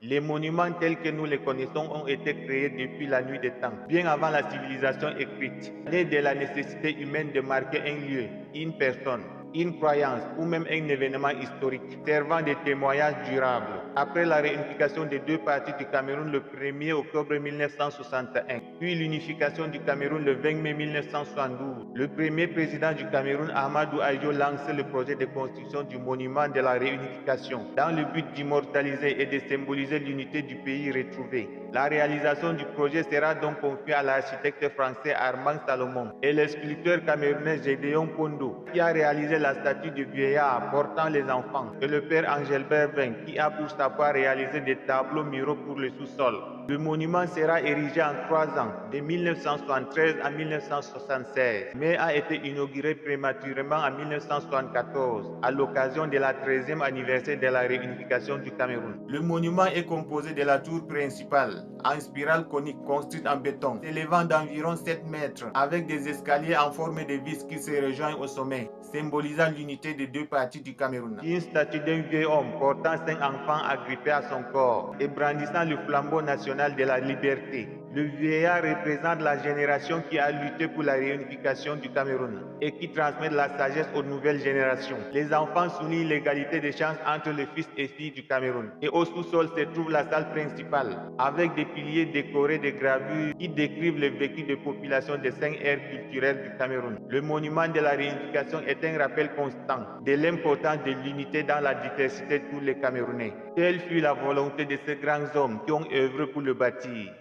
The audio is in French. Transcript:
Les monuments tels que nous les connaissons ont été créés depuis la nuit des temps, bien avant la civilisation écrite, nés de la nécessité humaine de marquer un lieu, une personne, une croyance ou même un événement historique, servant de témoignage durable. Après la réunification des deux parties du Cameroun le 1er octobre 1961, puis l'unification du Cameroun le 20 mai 1972, le premier président du Cameroun, Ahmadou Ahidjo, lance le projet de construction du monument de la réunification, dans le but d'immortaliser et de symboliser l'unité du pays retrouvé. La réalisation du projet sera donc confiée à l'architecte français Armand Salomon et le sculpteur camerounais Gédéon Kondo, qui a réalisé la statue du vieillard portant les enfants, et le père Angelbert Vin, qui a pour sa part réalisé des tableaux muraux pour le sous-sol. Le monument sera érigé en 3 ans, de 1973 à 1976, mais a été inauguré prématurément en 1974, à l'occasion de la 13e anniversaire de la réunification du Cameroun. Le monument est composé de la tour principale, en spirale conique construite en béton, s'élevant d'environ 7 mètres, avec des escaliers en forme de vis qui se rejoignent au sommet, symbolisant l'unité des deux parties du Cameroun. Une statue d'un vieux homme portant 5 enfants agrippés à son corps et brandissant le flambeau national de la liberté. Le vieillard représente la génération qui a lutté pour la réunification du Cameroun et qui transmet la sagesse aux nouvelles générations. Les enfants soulignent l'égalité des chances entre les fils et filles du Cameroun. Et au sous-sol se trouve la salle principale, avec des piliers décorés de gravures qui décrivent le vécu des populations des 5 aires culturelles du Cameroun. Le monument de la réunification est un rappel constant de l'importance de l'unité dans la diversité de tous les Camerounais. Telle fut la volonté de ces grands hommes qui ont œuvré pour le bâtir.